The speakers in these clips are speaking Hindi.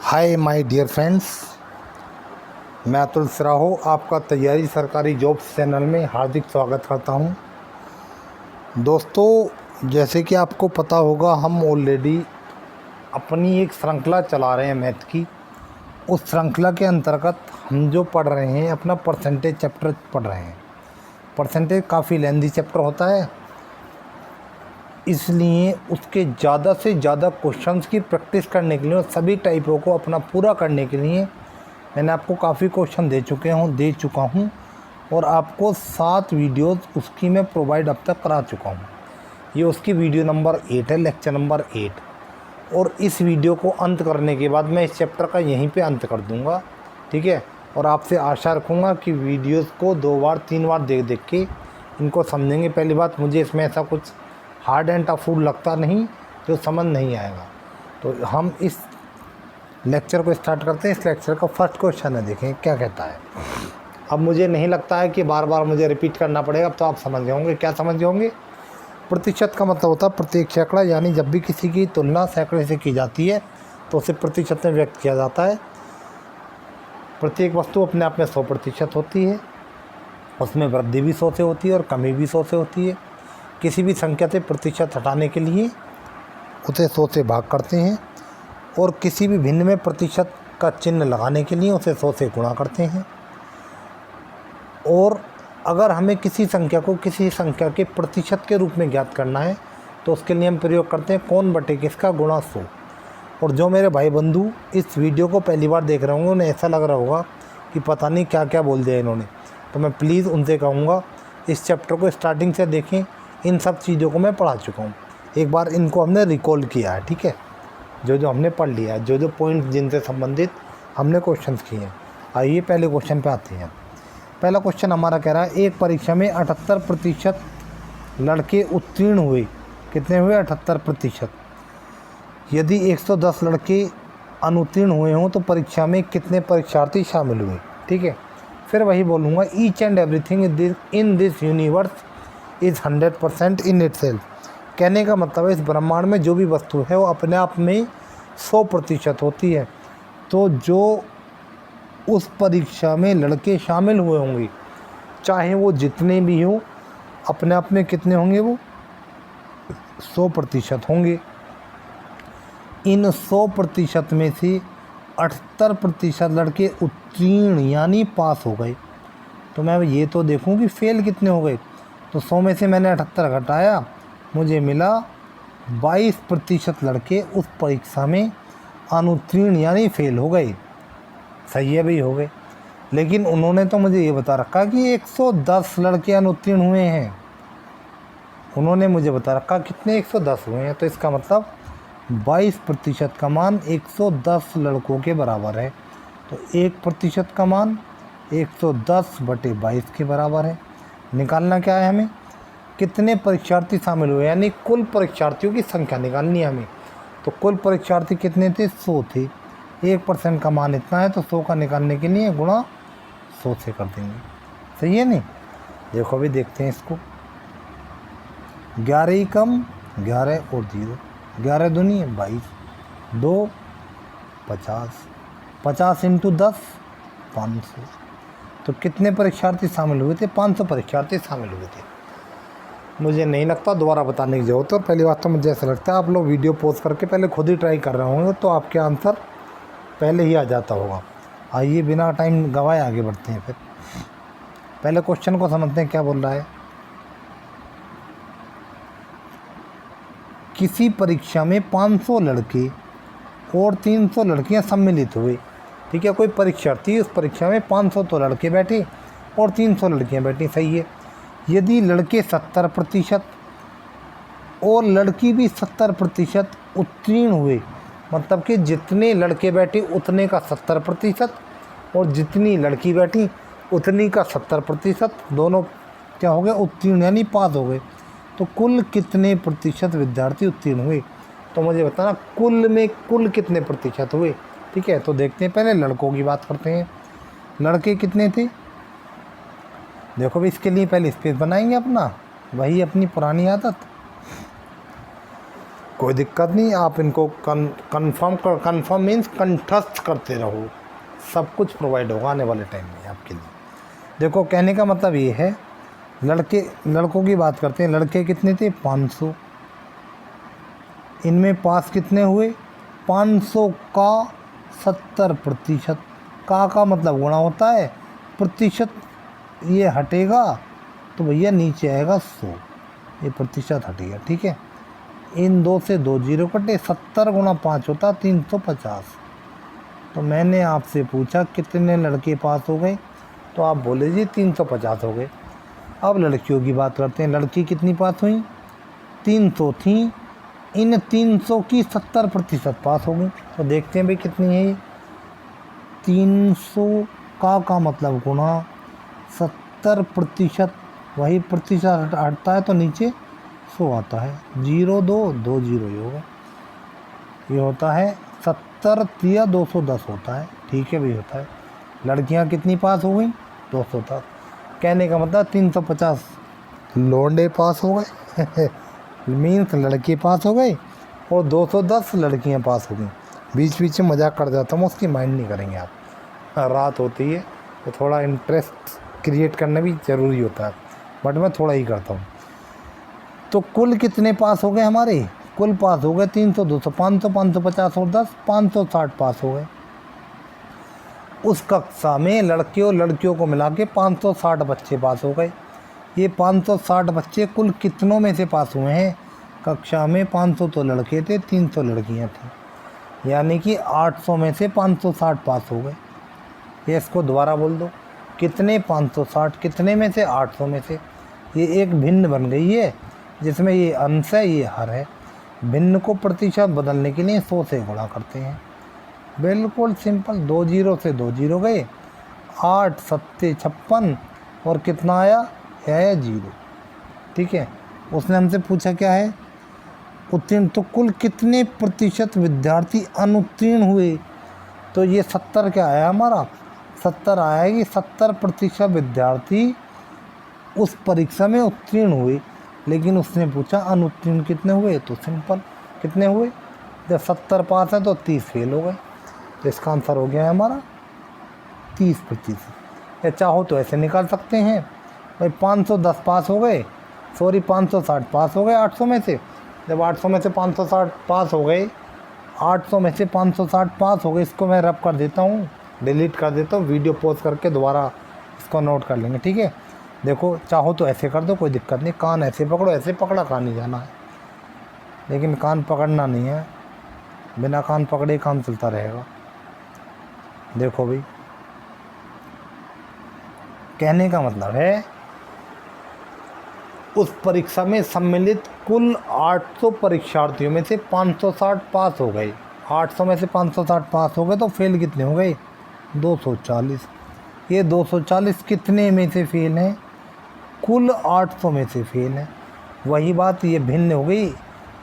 हाय माय डियर फ्रेंड्स, मैं अतुल सराहो आपका तैयारी सरकारी जॉब्स चैनल में हार्दिक स्वागत करता हूं। दोस्तों, जैसे कि आपको पता होगा, हम ऑलरेडी अपनी एक श्रृंखला चला रहे हैं मैथ की। उस श्रृंखला के अंतर्गत हम जो पढ़ रहे हैं, अपना परसेंटेज चैप्टर पढ़ रहे हैं। परसेंटेज काफ़ी लेंथी चैप्टर होता है, इसलिए उसके ज़्यादा से ज़्यादा क्वेश्चंस की प्रैक्टिस करने के लिए और सभी टाइपों को अपना पूरा करने के लिए मैंने आपको काफ़ी क्वेश्चन दे चुका हूं और आपको 7 वीडियोस उसकी मैं प्रोवाइड अब तक करा चुका हूं। ये उसकी वीडियो नंबर 8 है, लेक्चर नंबर 8। और इस वीडियो को अंत करने के बाद मैं इस चैप्टर का यहीं पे अंत कर दूँगा, ठीक है। और आपसे आशा रखूँगा कि वीडियोज़ को 2 बार 3 बार देख के इनको समझेंगे। पहली बात, मुझे इसमें ऐसा कुछ हार्ड एंड टफ फूड लगता नहीं जो समझ नहीं आएगा। तो हम इस लेक्चर को स्टार्ट करते हैं। इस लेक्चर का फर्स्ट क्वेश्चन है, देखें क्या कहता है। अब मुझे नहीं लगता है कि बार बार मुझे रिपीट करना पड़ेगा, अब तो आप समझ गए होंगे। क्या समझ गए होंगे? प्रतिशत का मतलब होता है प्रत्येक सैकड़ा, यानी जब भी किसी की तुलना सैकड़े से की जाती है तो उसे प्रतिशत में व्यक्त किया जाता है। प्रत्येक वस्तु अपने आप में 100% होती है, उसमें वृद्धि भी 100 से होती है और कमी भी 100 से होती है। किसी भी संख्या से प्रतिशत हटाने के लिए उसे 100 से भाग करते हैं और किसी भी भिन्न में प्रतिशत का चिन्ह लगाने के लिए उसे 100 से गुणा करते हैं। और अगर हमें किसी संख्या को किसी संख्या के प्रतिशत के रूप में ज्ञात करना है तो उसके लिए हम प्रयोग करते हैं कौन बटे किसका गुणा 100। और जो मेरे भाई बंधु इस वीडियो को पहली बार देख रहे होंगे, उन्हें ऐसा लग रहा होगा कि पता नहीं क्या क्या बोल दिया इन्होंने, तो मैं प्लीज़ उनसे कहूँगा इस चैप्टर को स्टार्टिंग से देखें। इन सब चीज़ों को मैं पढ़ा चुका हूँ, एक बार इनको हमने रिकॉल किया है, ठीक है। जो हमने पढ़ लिया है, जो पॉइंट जिनसे संबंधित हमने क्वेश्चंस किए हैं। आइए पहले क्वेश्चन पे आते हैं। पहला क्वेश्चन हमारा कह रहा है, एक परीक्षा में 78% लड़के उत्तीर्ण हुए। कितने हुए? 78%। यदि 110 लड़के अनुत्तीर्ण हुए हों तो परीक्षा में कितने परीक्षार्थी शामिल हुए? ठीक है। फिर वही बोलूँगा, each and everything in this universe is 100% in itself. कहने का मतलब है इस ब्रह्मांड में जो भी वस्तु है वो अपने आप में 100% होती है। तो जो उस परीक्षा में लड़के शामिल हुए होंगे, चाहे वो जितने भी हों, अपने आप में कितने होंगे? वो 100% होंगे। इन 100% में से 78% लड़के उत्तीर्ण यानी पास हो गए। तो मैं ये तो देखूं कि फेल कितने हो गए। तो 100 में से मैंने 78 घटाया, मुझे मिला 22% लड़के उस परीक्षा में अनुत्तीर्ण यानी फेल हो गए। सही है भाई, हो गए। लेकिन उन्होंने तो मुझे ये बता रखा कि 110 लड़के अनुत्तीर्ण हुए हैं। उन्होंने मुझे बता रखा कितने? 110 हुए हैं। तो इसका मतलब 22% का मान 110 लड़कों के बराबर है। तो 1% का मान 110/22 के बराबर है। निकालना क्या है हमें? कितने परीक्षार्थी शामिल हुए, यानी कुल परीक्षार्थियों की संख्या निकालनी है हमें। तो कुल परीक्षार्थी कितने थे? 100 थे। 1% का मान इतना है, तो 100 का निकालने के लिए गुणा 100 से कर देंगे। सही है नहीं? देखो अभी देखते हैं इसको। 11 ही कम 11 और 0, 11 दूनी 22, 2 50, 50 × 10 500। तो कितने परीक्षार्थी शामिल हुए थे? 500 परीक्षार्थी शामिल हुए थे। मुझे नहीं लगता दोबारा बताने की जरूरत है। और पहली बात तो मुझे ऐसा लगता है आप लोग वीडियो पॉज करके पहले खुद ही ट्राई कर रहे होंगे, तो आपके आंसर पहले ही आ जाता होगा। आइए बिना टाइम गवाए आगे बढ़ते हैं। फिर पहले क्वेश्चन को समझते हैं क्या बोल रहा है। किसी परीक्षा में 500 लड़के और 300 लड़कियां सम्मिलित हुए। ठीक है, कोई परीक्षार्थी उस परीक्षा में 500 तो लड़के बैठे और 300 लड़कियां बैठी। सही है। यदि लड़के 70% और लड़की भी 70% उत्तीर्ण हुए, मतलब कि जितने लड़के बैठे उतने का 70% और जितनी लड़की बैठी उतनी का 70%, दोनों क्या हो गए? उत्तीर्ण यानी पास हो गए। तो कुल कितने प्रतिशत विद्यार्थी उत्तीर्ण हुए? तो मुझे बताना कुल में कुल कितने प्रतिशत हुए। ठीक है, तो देखते हैं। पहले लड़कों की बात करते हैं। लड़के कितने थे? देखो भी, इसके लिए पहले स्पेस बनाएंगे अपना, वही अपनी पुरानी आदत। कोई दिक्कत नहीं, आप इनको कंफर्म मीन्स कंठस्थ करते रहो, सब कुछ प्रोवाइड होगा आने वाले टाइम में आपके लिए। देखो कहने का मतलब ये है, लड़कों की बात करते हैं, लड़के कितने थे 500, इनमें पास कितने हुए 500 का 70%, का मतलब गुणा होता है प्रतिशत, ये हटेगा तो भैया नीचे आएगा 100, ये प्रतिशत हटेगा, ठीक है। इन 2 से 2 जीरो कटे, 70 गुणा 5 होता 350। तो मैंने आपसे पूछा कितने लड़के पास हो गए, तो आप बोले जी 350 हो गए। अब लड़कियों की बात करते हैं, लड़की कितनी पास हुई 300 थी, इन 300 की 70% पास हो गई। तो देखते हैं भाई कितनी है ये, 300 का मतलब गुणा 70%, वही प्रतिशत हटता है तो नीचे 100 आता है, 0 2 2 जीरो ये होगा, ये होता है 70 या 210 होता है, ठीक है भाई होता है। लड़कियां कितनी पास हो गई 210, कहने का मतलब 350 लौंडे पास हो गए मीन्स लड़के पास हो गए और 210 लड़कियां पास हो गई। बीच बीच में मजाक कर जाता हूँ, उसकी माइंड नहीं करेंगे आप, रात होती है तो थोड़ा इंटरेस्ट क्रिएट करना भी ज़रूरी होता है, बट मैं थोड़ा ही करता हूँ। तो कुल कितने पास हो गए हमारे, कुल पास हो गए 300 200 500 550 और 10 560 पास हो गए। उस कक्षा में लड़कियों को मिला के 560 बच्चे पास हो गए। ये 560 बच्चे कुल कितनों में से पास हुए हैं, कक्षा में 500 तो लड़के थे 300 लड़कियां थी, यानी कि 800 में से 560 पास हो गए। ये इसको दोबारा बोल दो, कितने 560 कितने में से 800 में से, ये एक भिन्न बन गई है जिसमें ये अंश है ये हर है। भिन्न को प्रतिशत बदलने के लिए 100 से गुणा करते हैं, बिल्कुल सिंपल। 2 जीरो से 2 जीरो गए, 8 7 56 और कितना आया, यह आया 0, ठीक है। उसने हमसे पूछा क्या है उत्तीर्ण, तो कुल कितने प्रतिशत विद्यार्थी अनुत्तीर्ण हुए, तो ये 70 क्या आया हमारा, 70 आया कि 70% विद्यार्थी उस परीक्षा में उत्तीर्ण हुए। लेकिन उसने पूछा अनुत्तीर्ण कितने हुए, तो सिंपल कितने हुए, जब 70 पास है तो 30 फेल हो गए, तो इसका आंसर हो गया है हमारा 30%। या चाहो तो ऐसे निकाल सकते हैं भाई 510 पास हो गए, 560 पास हो गए 800 में से, जब 800 में से 560 पास हो गए, 800 में से 560 पास हो गए, इसको मैं रब कर देता हूँ, डिलीट कर देता हूँ, वीडियो पॉज करके दोबारा इसको नोट कर लेंगे, ठीक है। देखो चाहो तो ऐसे कर दो, कोई दिक्कत नहीं, कान ऐसे पकड़ो, ऐसे पकड़ा कान नहीं जाना है, लेकिन कान पकड़ना नहीं है, बिना कान पकड़े काम चलता रहेगा। देखो भाई कहने का मतलब है उस परीक्षा में सम्मिलित कुल 800 परीक्षार्थियों में से 560 पास हो गए, 800 में से 560 पास हो गए, तो फेल कितने हो गए 240। ये 240 कितने में से फेल हैं, कुल 800 में से फेल है। वही बात, ये भिन्न हो गई,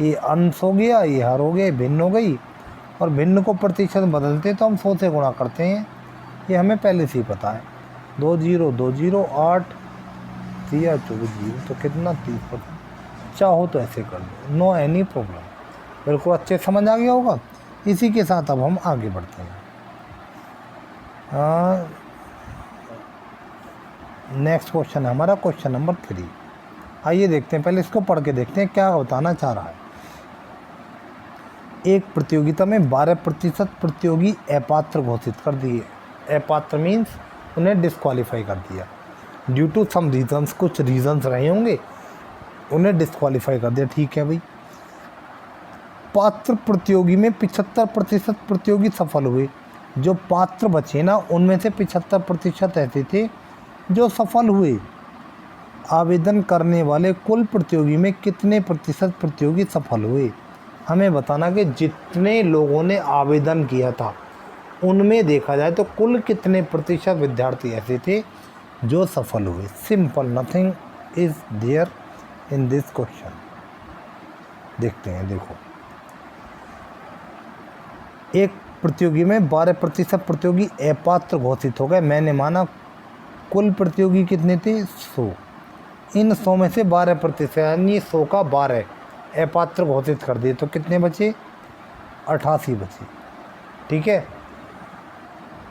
ये अंश हो गया, ये हर हो गया, भिन्न हो गई, और भिन्न को प्रतिशत बदलते तो हम 100 से गुणा करते हैं, ये हमें पहले से ही पता है। 2 जीरो 2 जीरो 8 या 24 जीरो, तो कितना 30%। चाहो तो ऐसे कर लो, नो एनी प्रॉब्लम, बिल्कुल अच्छे समझ आ गया होगा। इसी के साथ अब हम आगे बढ़ते हैं। नेक्स्ट क्वेश्चन है हमारा क्वेश्चन नंबर 3। आइए देखते हैं, पहले इसको पढ़ के देखते हैं क्या बताना चाह रहा है। एक प्रतियोगिता में 12% प्रतियोगी अपात्र घोषित कर दिए। अपात्र मीन्स उन्हें डिस्क्वालीफाई कर दिया, ड्यू टू सम रीजंस, कुछ रीजंस रहे होंगे, उन्हें डिस्क्वालीफाई कर दिया, ठीक है भाई। पात्र प्रतियोगी में 75% प्रतियोगी सफल हुए। जो पात्र बचे ना, उनमें से 75% ऐसे थे जो सफल हुए। आवेदन करने वाले कुल प्रतियोगी में कितने प्रतिशत प्रतियोगी सफल हुए, हमें बताना कि जितने लोगों ने आवेदन किया था उनमें देखा जाए तो कुल कितने प्रतिशत विद्यार्थी ऐसे थे जो सफल हुए। Simple, nothing is there in this question. देखते हैं, देखो एक प्रतियोगी में 12% प्रतियोगी अपात्र घोषित हो गए। मैंने माना कुल प्रतियोगी कितने थे 100, इन 100 में से 12% यानी 100 का 12 अपात्र घोषित कर दिए। तो कितने बचे? 88 बचे। ठीक है,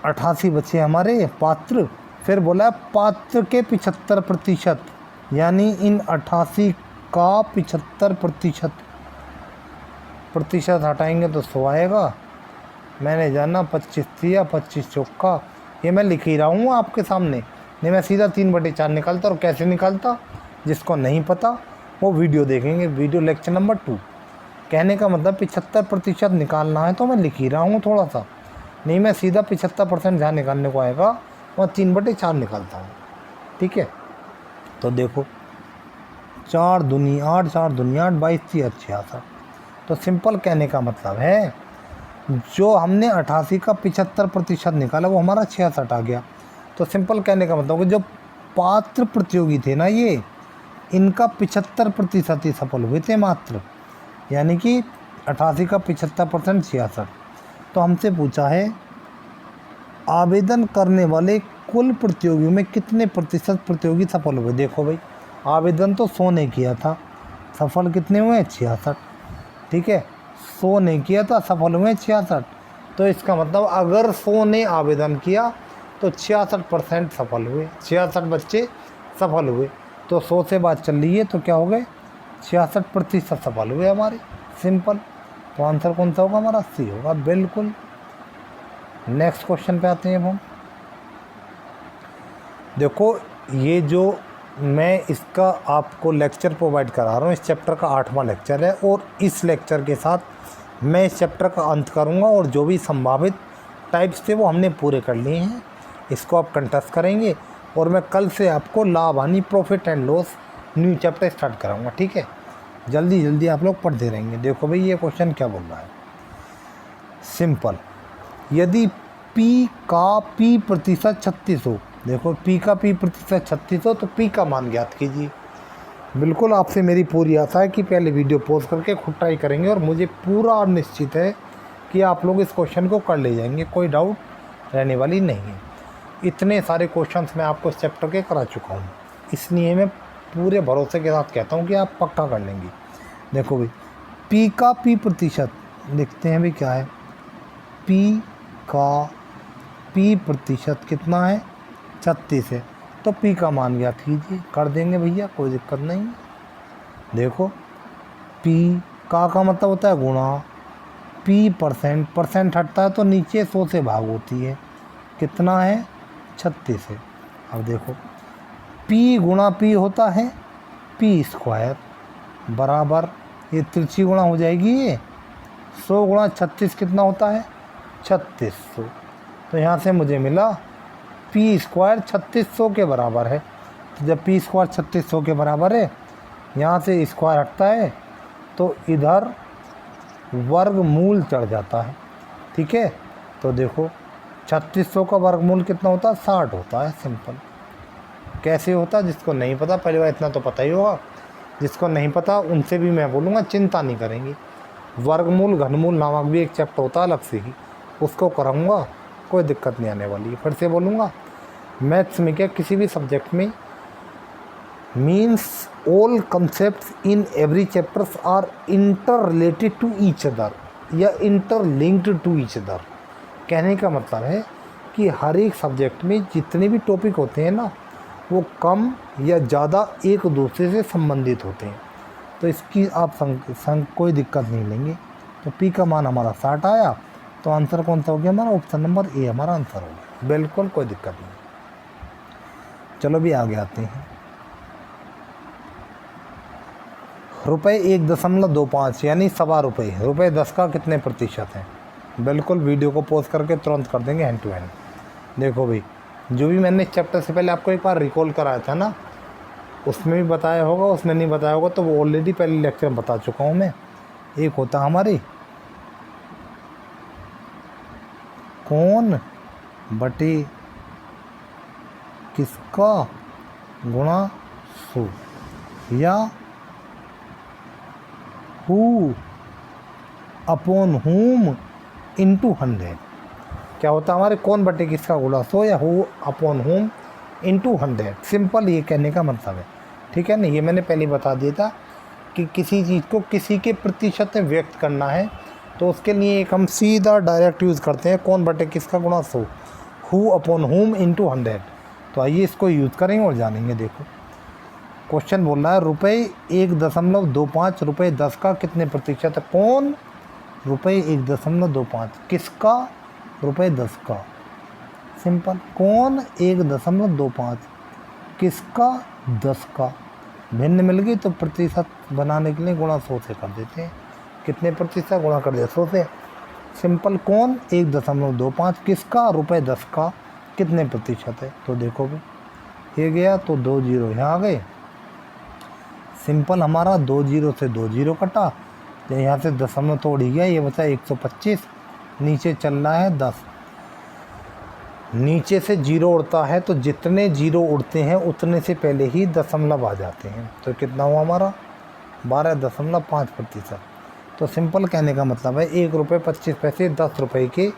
88 बचे हमारे पात्र। फिर बोला पात्र के 75%, यानी इन 88 का 75% हटाएंगे तो 100 आएगा। मैंने जाना 25 दिया, 25 चौका, ये मैं लिख ही रहा हूँ आपके सामने। नहीं मैं सीधा 3/4 निकालता। और कैसे निकालता, जिसको नहीं पता वो वीडियो देखेंगे, वीडियो लेक्चर नंबर 2। कहने का मतलब 75% निकालना है तो मैं लिख ही रहा हूँ थोड़ा सा। नहीं मैं सीधा 75% जहाँ निकालने को आएगा वहाँ 3/4 निकालता हूँ। ठीक है, तो देखो 4 दूनी 8, 4 दूनी 8, 22 3 66। तो सिंपल कहने का मतलब है जो हमने 88 का 75% निकाला वो हमारा 66 आ गया। तो सिंपल कहने का मतलब जो पात्र प्रतियोगी थे ना, ये इनका 75% ही सफल हुए थे मात्र, यानी कि 88 का 75% 66। तो हमसे पूछा है आवेदन करने वाले कुल प्रतियोगियों में कितने प्रतिशत प्रतियोगी सफल हुए। देखो भाई, आवेदन तो 100 ने किया था, सफल कितने हुए? 66। ठीक है, 100 ने किया था, सफल हुए 66। तो इसका मतलब अगर 100 ने आवेदन किया तो 66% सफल हुए, 66 बच्चे सफल हुए। तो 100 से बात चल रही है तो क्या हो गए? 66% सफल हुए हमारे। सिंपल। तो आंसर कौन सा होगा हमारा? सी होगा, बिल्कुल। नेक्स्ट क्वेश्चन पे आते हैं अब हम। देखो ये जो मैं इसका आपको लेक्चर प्रोवाइड करा रहा हूँ, इस चैप्टर का 8वां लेक्चर है। और इस लेक्चर के साथ मैं इस चैप्टर का अंत करूँगा और जो भी संभावित टाइप्स थे वो हमने पूरे कर लिए हैं। इसको आप कंटेस्ट करेंगे और मैं कल से आपको लाभ हानि, profit and loss new chapter start कराऊँगा। ठीक है, जल्दी जल्दी आप लोग पढ़ते रहेंगे। देखो भाई ये क्वेश्चन क्या बोल रहा है। सिंपल, यदि P का P प्रतिशत 36 हो, देखो P का P प्रतिशत 36 हो तो P का मान ज्ञात कीजिए। बिल्कुल आपसे मेरी पूरी आशा है कि पहले वीडियो पॉज करके खुद ट्राई करेंगे और मुझे पूरा निश्चित है कि आप लोग इस क्वेश्चन को कर ले जाएंगे, कोई डाउट रहने वाली नहीं है। इतने सारे क्वेश्चंस मैं आपको इस चैप्टर के करा चुका हूँ, इसलिए मैं पूरे भरोसे के साथ कहता हूँ कि आप पक्का कर लेंगे। देखो भाई, P का P प्रतिशत लिखते हैं भाई, क्या है? P का P प्रतिशत कितना है? 36 है। तो P का मान ज्ञात कीजिए। कर देंगे भैया, कोई दिक्कत नहीं। देखो P का मतलब होता है गुणा, P परसेंट हटता है तो नीचे 100 से भाग होती है। कितना है? 36 है। अब देखो P गुणा P होता है P² बराबर, ये तिरछी गुणा हो जाएगी, ये 100 गुणा 36 कितना होता है? 3600। तो यहाँ से मुझे मिला P² 3600 के बराबर है। तो जब P² 3600 के बराबर है, यहाँ से स्क्वायर हटता है तो इधर वर्गमूल चढ़ जाता है। ठीक है, तो देखो 3600 का वर्गमूल कितना होता है? 60 होता है। सिंपल। कैसे होता है जिसको नहीं पता, पहली बार इतना तो पता ही होगा, जिसको नहीं पता उनसे भी मैं बोलूँगा चिंता नहीं करेंगे। वर्गमूल घनमूल नामक भी एक चैप्टर होता है अलग से ही, उसको कराऊँगा, कोई दिक्कत नहीं आने वाली है। फिर से बोलूँगा, मैथ्स में क्या किसी भी सब्जेक्ट में means all concepts in every chapters are inter related to each other या इंटरलिंक्ड टू ईच अदर। कहने का मतलब है कि हर एक सब्जेक्ट में जितने भी टॉपिक होते हैं ना, वो कम या ज़्यादा एक दूसरे से संबंधित होते हैं। तो इसकी आप कोई दिक्कत नहीं लेंगे। तो P का मान हमारा 60 आया, तो आंसर कौन सा हो गया हमारा? ऑप्शन नंबर ए हमारा आंसर हो गया। बिल्कुल कोई दिक्कत नहीं। चलो भी आगे आते हैं। रुपये 1.25 यानी ₹1.25। रुपये 10 का कितने प्रतिशत है? बिल्कुल वीडियो को पॉज करके तुरंत कर देंगे हैंड टू हैंड। देखो भाई, जो भी मैंने इस चैप्टर से पहले आपको एक बार रिकॉल कराया था ना, उसमें भी बताया होगा, उसमें नहीं बताया होगा तो वो ऑलरेडी पहले लेक्चर में बता चुका हूँ मैं। एक होता हमारी कौन बटे किसका गुणा 100 या हु अपॉन हुम इंटू 100। क्या होता है हमारे कौन बटे किसका गुणा 100 या हु अपॉन हुम इंटू 100। सिंपल ये कहने का मतलब है। ठीक है ना, ये मैंने पहले बता दिया था कि किसी चीज़ को किसी के प्रतिशत में व्यक्त करना है तो उसके लिए एक हम सीधा डायरेक्ट यूज़ करते हैं, कौन बटे किसका गुणा 100, हु अपॉन हुम इंटू 100। तो आइए इसको यूज़ करेंगे और जानेंगे। देखो क्वेश्चन बोल रहा है रुपये 1.25, रुपये 10 का कितने प्रतिशत है। कौन? रुपये 1.25, किसका? रुपये 10 का। सिंपल। कौन? 1.25, किसका? 10 का। भिन्न मिल गई तो प्रतिशत बनाने के लिए गुणा 100 से कर देते हैं। कितने प्रतिशत? गुणा कर दिया 100 से। सिंपल। कौन? 1.25, किसका? रुपये 10 का। कितने प्रतिशत है? तो देखो भी ये गया तो 2 जीरो यहाँ आ गए। सिंपल। हमारा 2 जीरो से 2 जीरो कटा तो यहाँ से दशमलव तोड़ ही गया, ये बचा 125। नीचे चल रहा है 10, नीचे से जीरो उड़ता है तो जितने जीरो उड़ते हैं उतने से पहले ही दशमलव आ जाते हैं। तो कितना हुआ हमारा? 12.5%। तो सिंपल कहने का मतलब है 1 रुपये 25 पैसे 10 रुपये के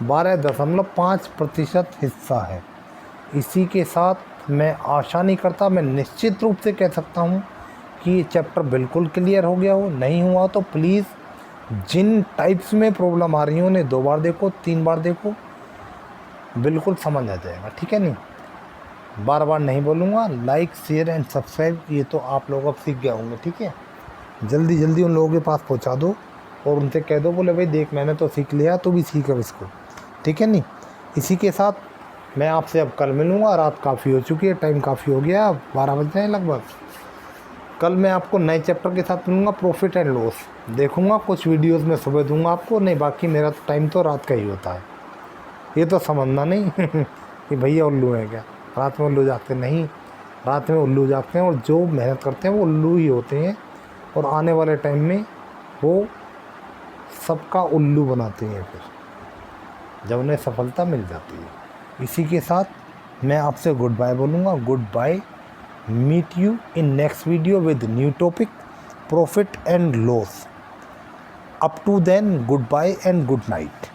12.5% हिस्सा है। इसी के साथ मैं आशा नहीं करता, मैं निश्चित रूप से कह सकता हूँ कि ये चैप्टर बिल्कुल क्लियर हो गया हो। नहीं हुआ तो प्लीज़ जिन टाइप्स में प्रॉब्लम आ रही हैं उन्हें 2 बार देखो, 3 बार देखो, बिल्कुल समझ आ जाएगा। ठीक है? नहीं, बार बार नहीं बोलूँगा। लाइक, शेयर एंड सब्सक्राइब, ये तो आप लोग अब सीख गए होंगे। ठीक है? जल्दी जल्दी उन लोगों के पास पहुँचा दो और उनसे कह दो, बोले भाई देख मैंने तो सीख लिया, तो भी सीख अब इसको। ठीक है? नहीं, इसी के साथ मैं आपसे अब कल मिलूँगा। रात काफ़ी हो चुकी है, टाइम काफ़ी हो गया, 12 बज रहे हैं लगभग। कल मैं आपको नए चैप्टर के साथ मिलूँगा, प्रॉफिट एंड लॉस देखूँगा। कुछ वीडियोस में सुबह दूँगा आपको, नहीं बाकी मेरा टाइम तो रात का ही होता है। ये तो समझना नहीं कि भैया उल्लू है क्या, रात में उल्लू जागते नहीं। रात में उल्लू जागते हैं और जो मेहनत करते हैं वो उल्लू ही होते हैं, और आने वाले टाइम में वो सबका उल्लू बनाते हैं फिर जब उन्हें सफलता मिल जाती है। इसी के साथ मैं आपसे गुड बाय बोलूँगा। Goodbye. Meet you in next video with new topic, profit and loss. Up to then, goodbye and good night.